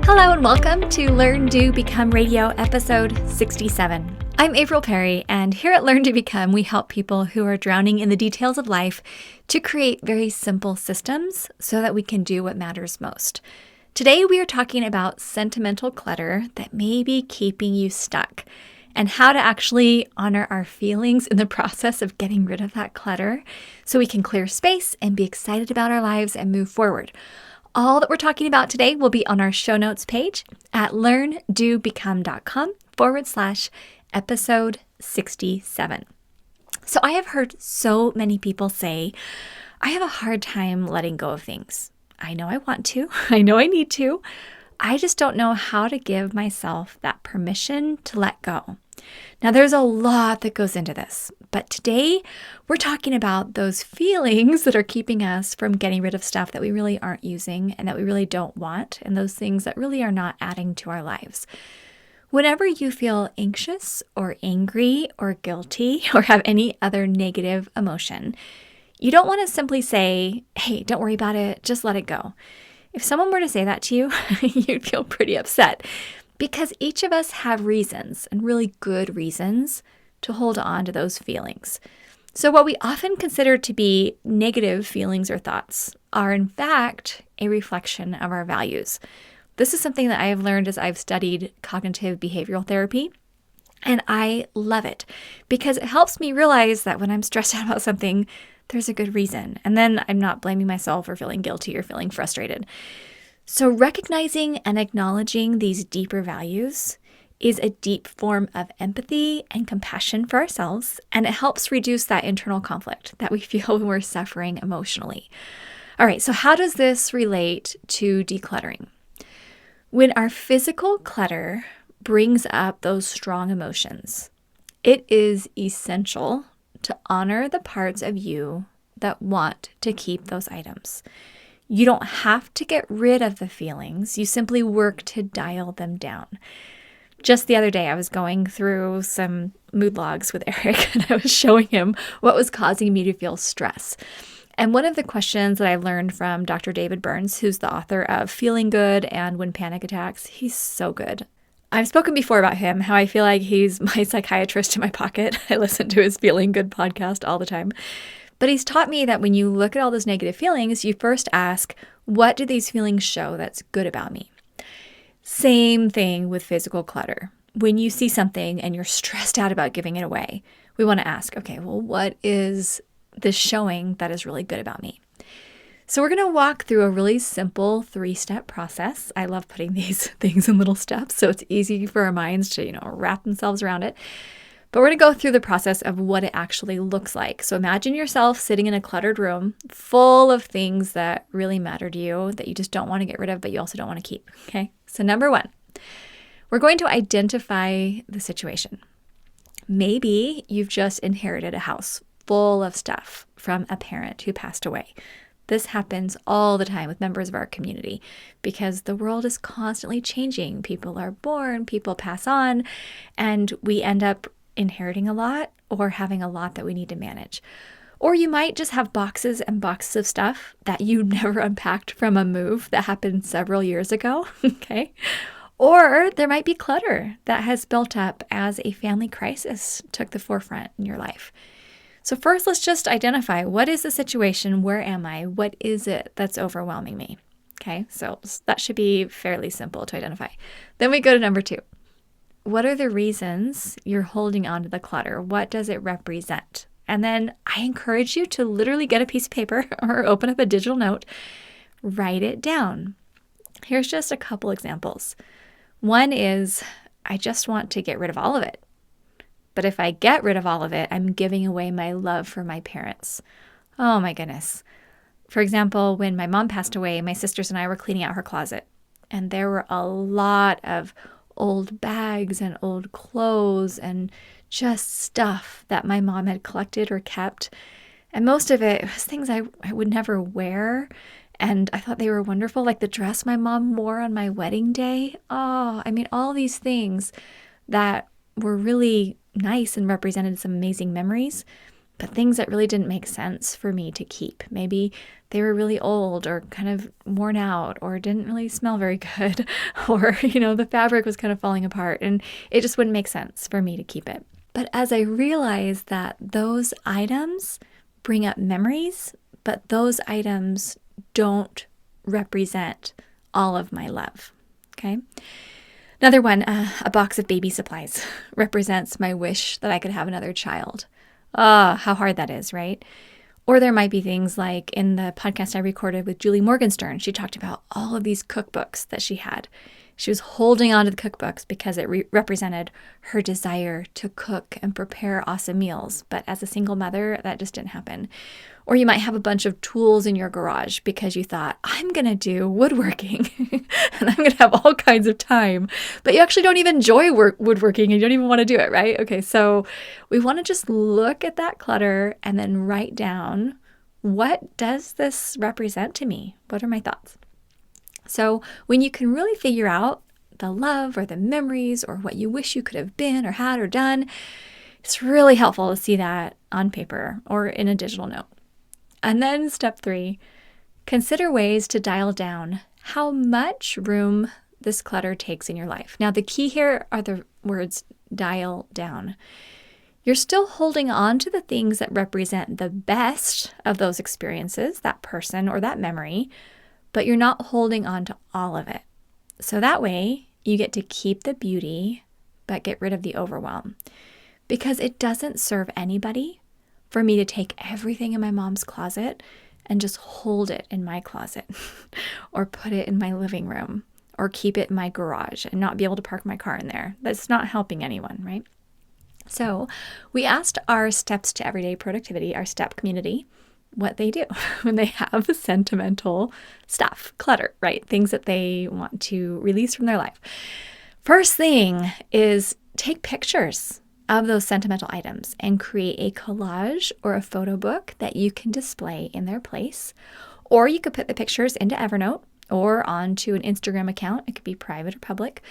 Hello and welcome to Learn, Do, Become Radio, episode 67. I'm April Perry, and here at Learn, Do, Become, we help people who are drowning in the details of life to create very simple systems so that we can do what matters most. Today we are talking about sentimental clutter that may be keeping you stuck and how to actually honor our feelings in the process of getting rid of that clutter so we can clear space and be excited about our lives and move forward. All that we're talking about today will be on our show notes page at learndobecome.com/episode 67. So I have heard so many people say, I have a hard time letting go of things. I know I want to. I know I need to. I just don't know how to give myself that permission to let go. Now, there's a lot that goes into this, but today we're talking about those feelings that are keeping us from getting rid of stuff that we really aren't using and that we really don't want, and those things that really are not adding to our lives. Whenever you feel anxious or angry or guilty or have any other negative emotion, you don't want to simply say, hey, don't worry about it, just let it go. If someone were to say that to you, you'd feel pretty upset because each of us have reasons, and really good reasons, to hold on to those feelings. So what we often consider to be negative feelings or thoughts are in fact a reflection of our values. This is something that I have learned as I've studied cognitive behavioral therapy, and I love it because it helps me realize that when I'm stressed out about something, there's a good reason. And then I'm not blaming myself or feeling guilty or feeling frustrated. So recognizing and acknowledging these deeper values is a deep form of empathy and compassion for ourselves, and it helps reduce that internal conflict that we feel when we're suffering emotionally. All right, so how does this relate to decluttering? When our physical clutter brings up those strong emotions, it is essential to honor the parts of you that want to keep those items. You don't have to get rid of the feelings. You simply work to dial them down. Just the other day, I was going through some mood logs with Eric, and I was showing him what was causing me to feel stress. And one of the questions that I learned from Dr. David Burns, who's the author of Feeling Good and When Panic Attacks, he's so good. I've spoken before about him, how I feel like he's my psychiatrist in my pocket. I listen to his Feeling Good podcast all the time. But he's taught me that when you look at all those negative feelings, you first ask, what do these feelings show that's good about me? Same thing with physical clutter. When you see something and you're stressed out about giving it away, we want to ask, okay, well, what is this showing that is really good about me? So we're going to walk through a really simple 3-step process. I love putting these things in little steps, so it's easy for our minds to, wrap themselves around it. But we're going to go through the process of what it actually looks like. So imagine yourself sitting in a cluttered room full of things that really matter to you, that you just don't want to get rid of, but you also don't want to keep. Okay. So number 1, we're going to identify the situation. Maybe you've just inherited a house full of stuff from a parent who passed away. This happens all the time with members of our community because the world is constantly changing. People are born, people pass on, and we end up inheriting a lot or having a lot that we need to manage. Or you might just have boxes and boxes of stuff that you never unpacked from a move that happened several years ago, okay? Or there might be clutter that has built up as a family crisis took the forefront in your life. So first, let's just identify, what is the situation? Where am I? What is it that's overwhelming me? Okay, so that should be fairly simple to identify. Then we go to number 2. What are the reasons you're holding on to the clutter? What does it represent? And then I encourage you to literally get a piece of paper or open up a digital note, write it down. Here's just a couple examples. One is, I just want to get rid of all of it. But if I get rid of all of it, I'm giving away my love for my parents. Oh my goodness. For example, when my mom passed away, my sisters and I were cleaning out her closet. And there were a lot of old bags and old clothes and just stuff that my mom had collected or kept. And most of it was things I would never wear. And I thought they were wonderful, like the dress my mom wore on my wedding day. Oh, all these things that were really nice and represented some amazing memories. but things that really didn't make sense for me to keep. Maybe they were really old or kind of worn out or didn't really smell very good or, the fabric was kind of falling apart and it just wouldn't make sense for me to keep it. But as I realized that those items bring up memories, but those items don't represent all of my love, okay? Another one, a box of baby supplies represents my wish that I could have another child. How hard that is, right? Or there might be things like in the podcast I recorded with Julie Morgenstern, she talked about all of these cookbooks that she had. She was holding on to the cookbooks because it represented her desire to cook and prepare awesome meals. But as a single mother, that just didn't happen. Or you might have a bunch of tools in your garage because you thought, I'm going to do woodworking and I'm going to have all kinds of time. But you actually don't even enjoy woodworking and you don't even want to do it, right? Okay, so we want to just look at that clutter and then write down, what does this represent to me? What are my thoughts? So when you can really figure out the love or the memories or what you wish you could have been or had or done, it's really helpful to see that on paper or in a digital note. And then step 3, consider ways to dial down how much room this clutter takes in your life. Now, the key here are the words dial down. You're still holding on to the things that represent the best of those experiences, that person or that memory, but you're not holding on to all of it. So that way you get to keep the beauty, but get rid of the overwhelm. Because it doesn't serve anybody for me to take everything in my mom's closet and just hold it in my closet or put it in my living room or keep it in my garage and not be able to park my car in there. That's not helping anyone, right? So we asked our Steps to Everyday Productivity, our STEP community, what they do when they have sentimental stuff, clutter, right? Things that they want to release from their life. First thing is take pictures of those sentimental items and create a collage or a photo book that you can display in their place. Or you could put the pictures into Evernote or onto an Instagram account. It could be private or public,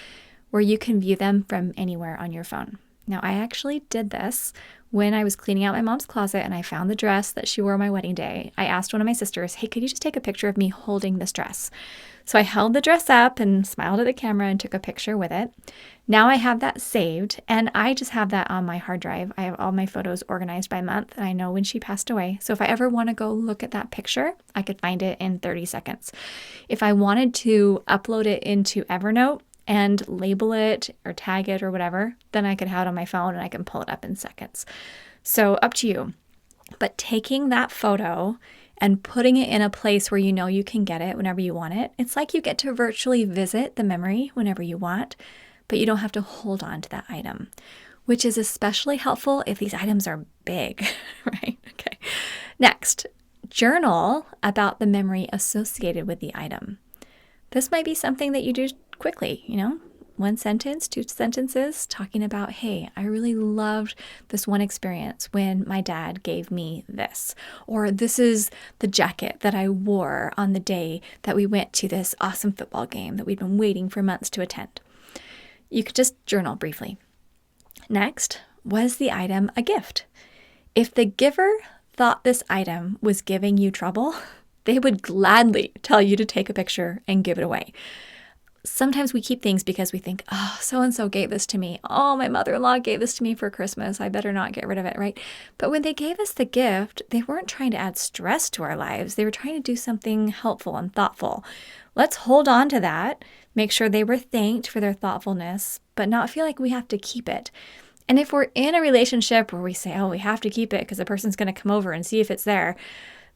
where you can view them from anywhere on your phone. Now, I actually did this when I was cleaning out my mom's closet and I found the dress that she wore on my wedding day. I asked one of my sisters, hey, could you just take a picture of me holding this dress? So I held the dress up and smiled at the camera and took a picture with it. Now I have that saved and I just have that on my hard drive. I have all my photos organized by month and I know when she passed away. So if I ever want to go look at that picture, I could find it in 30 seconds. If I wanted to upload it into Evernote and label it or tag it or whatever, then I could have it on my phone and I can pull it up in seconds. So up to you. But taking that photo and putting it in a place where you know you can get it whenever you want it, it's like you get to virtually visit the memory whenever you want, but you don't have to hold on to that item, which is especially helpful if these items are big, right? Okay. Next, journal about the memory associated with the item. This might be something that you do quickly, 1 sentence, 2 sentences, talking about, hey, I really loved this one experience when my dad gave me this, or this is the jacket that I wore on the day that we went to this awesome football game that we'd been waiting for months to attend. You could just journal briefly. Next, was the item a gift? If the giver thought this item was giving you trouble, they would gladly tell you to take a picture and give it away. Sometimes we keep things because we think, oh, so-and-so gave this to me. Oh, my mother-in-law gave this to me for Christmas. I better not get rid of it, right? But when they gave us the gift, they weren't trying to add stress to our lives. They were trying to do something helpful and thoughtful. Let's hold on to that, make sure they were thanked for their thoughtfulness, but not feel like we have to keep it. And if we're in a relationship where we say, oh, we have to keep it because the person's going to come over and see if it's there,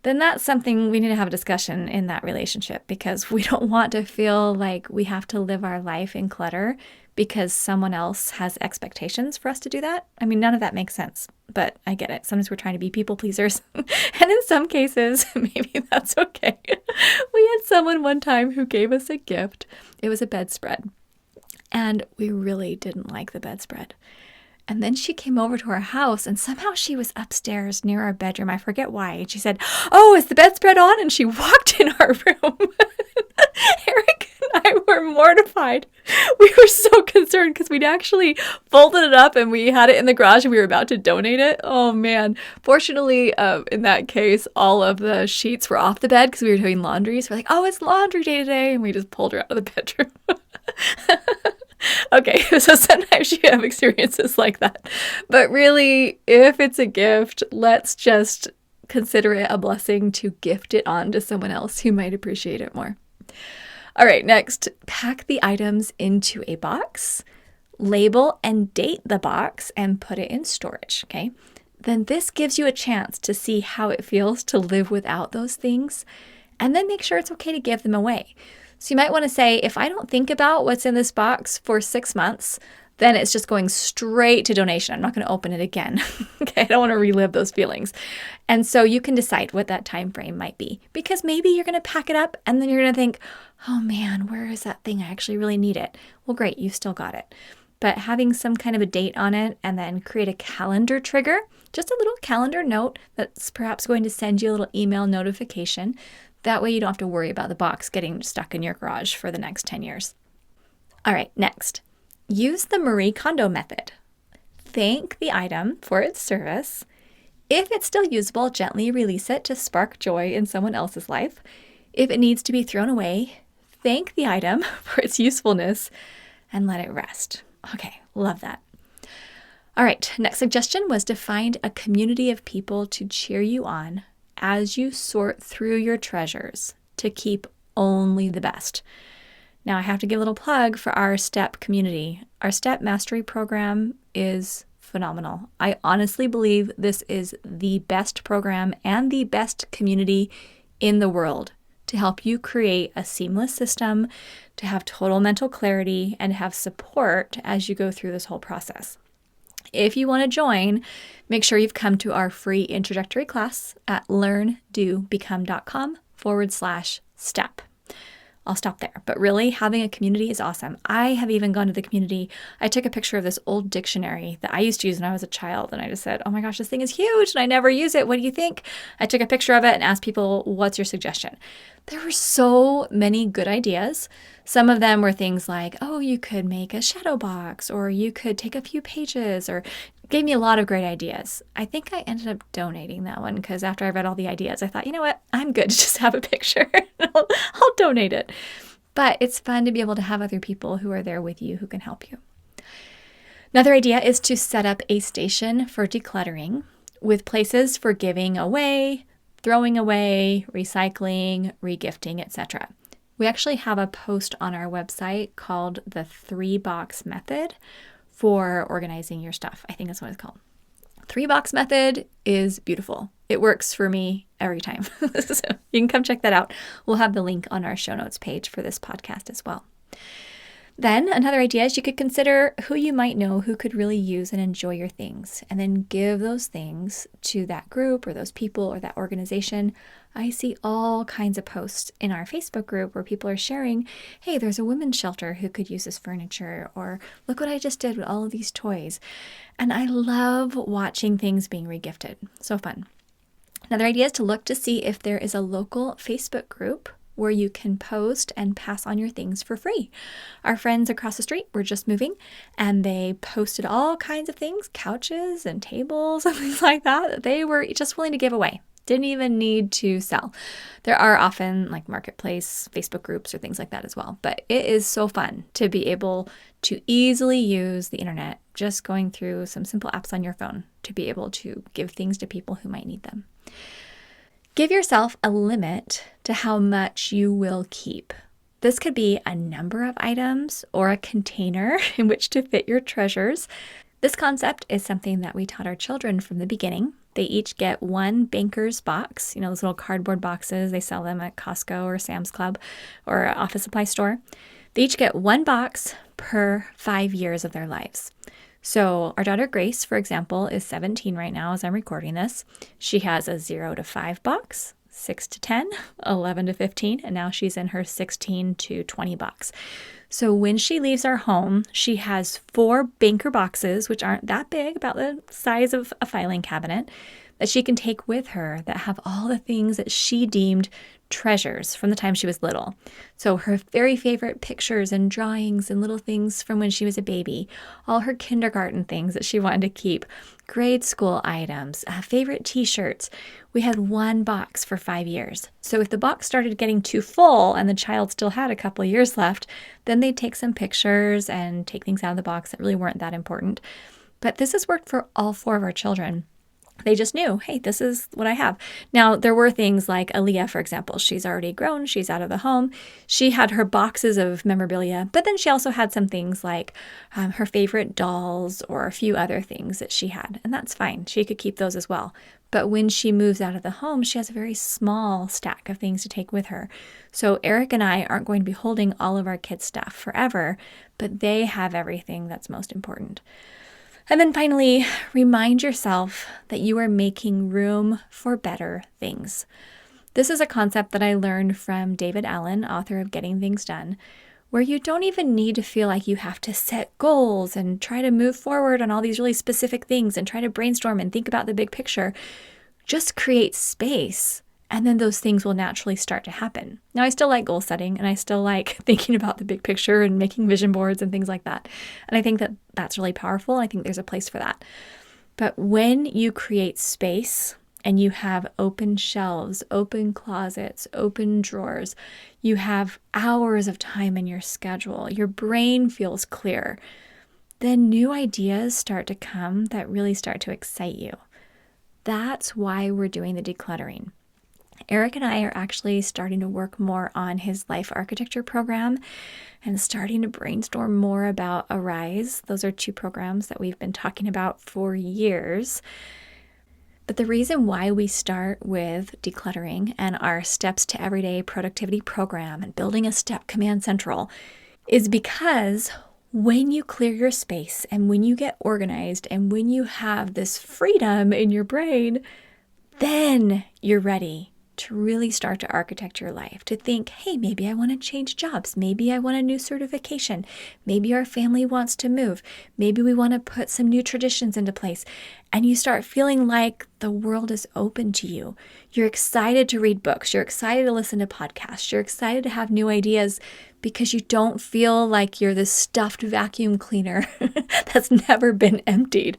then that's something we need to have a discussion in that relationship, because we don't want to feel like we have to live our life in clutter because someone else has expectations for us to do that. I mean, none of that makes sense, but I get it. Sometimes we're trying to be people pleasers. And in some cases, maybe that's okay. We had someone one time who gave us a gift. It was a bedspread, and we really didn't like the bedspread. And then she came over to our house and somehow she was upstairs near our bedroom. I forget why. And she said, oh, is the bedspread on? And she walked in our room. Eric and I were mortified We were so concerned because we'd actually folded it up and we had it in the garage and we were about to donate it. Oh man. Fortunately, in that case, all of the sheets were off the bed because we were doing laundry. So we're like, oh, it's laundry day today. And we just pulled her out of the bedroom. Okay, so sometimes you have experiences like that. But really, if it's a gift, let's just consider it a blessing to gift it on to someone else who might appreciate it more. All right, next, pack the items into a box, label and date the box, and put it in storage, okay? Then this gives you a chance to see how it feels to live without those things, and then make sure it's okay to give them away. So you might want to say, if I don't think about what's in this box for 6 months, then it's just going straight to donation. I'm not going to open it again. Okay, I don't want to relive those feelings. And so you can decide what that time frame might be, because maybe you're going to pack it up and then you're going to think, oh man, where is that thing? I actually really need it. Well, great, you still got it. But having some kind of a date on it and then create a calendar trigger, just a little calendar note that's perhaps going to send you a little email notification. That way you don't have to worry about the box getting stuck in your garage for the next 10 years. All right, next. Use the Marie Kondo method. Thank the item for its service. If it's still usable, gently release it to spark joy in someone else's life. If it needs to be thrown away, thank the item for its usefulness and let it rest. Okay, love that. All right, next suggestion was to find a community of people to cheer you on as you sort through your treasures to keep only the best. Now, I have to give a little plug for our STEP community. Our STEP Mastery program is phenomenal. I honestly believe this is the best program and the best community in the world to help you create a seamless system, to have total mental clarity, and have support as you go through this whole process. If you want to join, make sure you've come to our free introductory class at learndobecome.com/step. I'll stop there. But really, having a community is awesome. I have even gone to the community. I took a picture of this old dictionary that I used to use when I was a child. And I just said, oh my gosh, this thing is huge and I never use it. What do you think? I took a picture of it and asked people, what's your suggestion? There were so many good ideas. Some of them were things like, oh, you could make a shadow box, or you could take a few pages, or gave me a lot of great ideas. I think I ended up donating that one because after I read all the ideas, I thought, you know what? I'm good to just have a picture. I'll donate it. But it's fun to be able to have other people who are there with you who can help you. Another idea is to set up a station for decluttering with places for giving away, throwing away, recycling, regifting, etc. We actually have a post on our website called the 3-box method for organizing your stuff. I think that's what it's called. 3-box method is beautiful. It works for me every time. So you can come check that out. We'll have the link on our show notes page for this podcast as well. Then another idea is you could consider who you might know who could really use and enjoy your things, and then give those things to that group or those people or that organization. I see all kinds of posts in our Facebook group where people are sharing, hey, there's a women's shelter who could use this furniture, or look what I just did with all of these toys. And I love watching things being regifted. So fun. Another idea is to look to see if there is a local Facebook group where you can post and pass on your things for free. Our friends across the street were just moving and they posted all kinds of things, couches and tables and things like that they were just willing to give away. Didn't even need to sell. There are often like marketplace, Facebook groups or things like that as well. But it is so fun to be able to easily use the internet, just going through some simple apps on your phone to be able to give things to people who might need them. Give yourself a limit to how much you will keep. This could be a number of items or a container in which to fit your treasures. This concept is something that we taught our children from the beginning. They each get one banker's box, those little cardboard boxes. They sell them at Costco or Sam's Club or an office supply store. They each get one box per 5 years of their lives. So our daughter Grace, for example, is 17 right now as I'm recording this. She has a 0 to 5 box, 6 to 10, 11 to 15, and now she's in her 16 to 20 box. So when she leaves our home, she has 4 banker boxes, which aren't that big, about the size of a filing cabinet, that she can take with her that have all the things that she deemed treasures from the time she was little. So her very favorite pictures and drawings and little things from when she was a baby, all her kindergarten things that she wanted to keep, grade school items, favorite t-shirts. We had one box for 5 years. So if the box started getting too full and the child still had a couple of years left, then they'd take some pictures and take things out of the box that really weren't that important. But this has worked for all 4 of our children. They just knew, hey, this is what I have. Now, there were things like Aaliyah, for example. She's already grown. She's out of the home. She had her boxes of memorabilia, but then she also had some things like her favorite dolls or a few other things that she had. And that's fine. She could keep those as well. But when she moves out of the home, she has a very small stack of things to take with her. So Eric and I aren't going to be holding all of our kids' stuff forever, but they have everything that's most important. And then finally, remind yourself that you are making room for better things. This is a concept that I learned from David Allen, author of Getting Things Done, where you don't even need to feel like you have to set goals and try to move forward on all these really specific things and try to brainstorm and think about the big picture. Just create space, and then those things will naturally start to happen. Now, I still like goal setting, and I still like thinking about the big picture and making vision boards and things like that. And I think that that's really powerful. I think there's a place for that. But when you create space and you have open shelves, open closets, open drawers, you have hours of time in your schedule, your brain feels clear, then new ideas start to come that really start to excite you. That's why we're doing the decluttering. Eric and I are actually starting to work more on his life architecture program and starting to brainstorm more about Arise. Those are 2 programs that we've been talking about for years. But the reason why we start with decluttering and our Steps to Everyday Productivity program and building a step command central is because when you clear your space and when you get organized and when you have this freedom in your brain, then you're ready to really start to architect your life, to think, hey, maybe I want to change jobs. Maybe I want a new certification. Maybe our family wants to move. Maybe we want to put some new traditions into place. And you start feeling like the world is open to you. You're excited to read books. You're excited to listen to podcasts. You're excited to have new ideas because you don't feel like you're this stuffed vacuum cleaner that's never been emptied.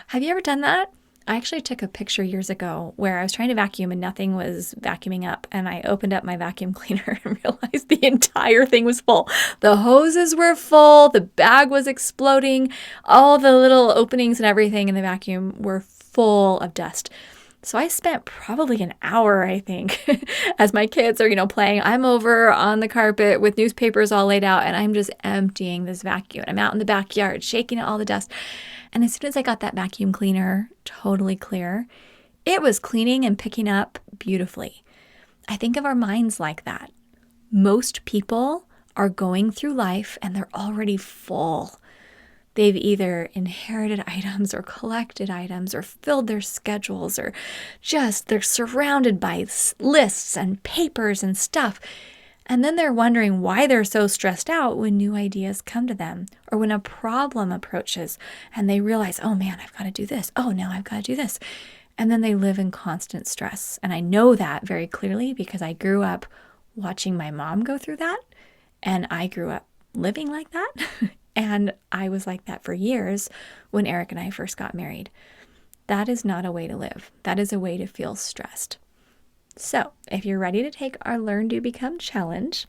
Have you ever done that? I actually took a picture years ago where I was trying to vacuum and nothing was vacuuming up, and I opened up my vacuum cleaner and realized the entire thing was full. The hoses were full, the bag was exploding, all the little openings and everything in the vacuum were full of dust. So I spent probably an hour, I think, as my kids are, playing. I'm over on the carpet with newspapers all laid out, and I'm just emptying this vacuum. I'm out in the backyard, shaking out all the dust. And as soon as I got that vacuum cleaner totally clear, it was cleaning and picking up beautifully. I think of our minds like that. Most people are going through life and they're already full. They've either inherited items or collected items or filled their schedules or just they're surrounded by lists and papers and stuff. And then they're wondering why they're so stressed out when new ideas come to them or when a problem approaches and they realize, oh man, I've got to do this. Oh, now I've got to do this. And then they live in constant stress. And I know that very clearly because I grew up watching my mom go through that. And I grew up living like that. And I was like that for years when Eric and I first got married. That is not a way to live. That is a way to feel stressed. So if you're ready to take our Learn, Do, Become challenge,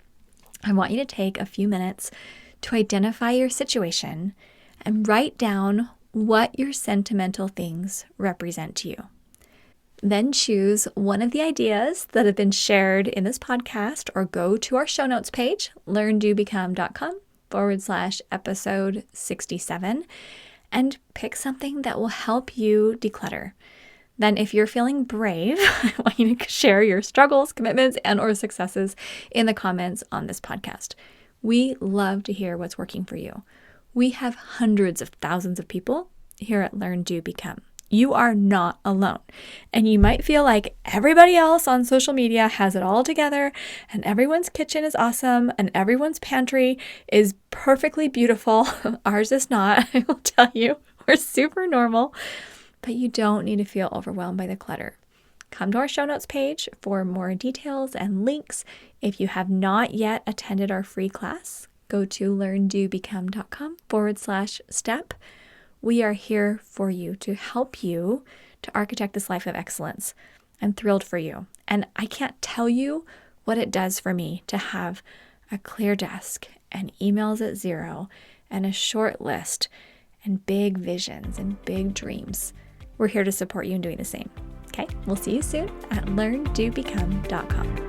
I want you to take a few minutes to identify your situation and write down what your sentimental things represent to you. Then choose one of the ideas that have been shared in this podcast or go to our show notes page, learndobecome.com/episode 67, and pick something that will help you declutter. Then if you're feeling brave, I want you to share your struggles, commitments, and or successes in the comments on this podcast. We love to hear what's working for you. We have hundreds of thousands of people here at Learn, Do, Become. You are not alone. And you might feel like everybody else on social media has it all together and everyone's kitchen is awesome and everyone's pantry is perfectly beautiful. Ours is not, I will tell you. We're super normal. But you don't need to feel overwhelmed by the clutter Come to our show notes page for more details and links. If you have not yet attended our free class, go to learndobecome.com/step. We are here for you to help you to architect this life of excellence. I'm thrilled for you. And I can't tell you what it does for me to have a clear desk and emails at zero and a short list and big visions and big dreams. We're here to support you in doing the same. Okay, we'll see you soon at learndobecome.com.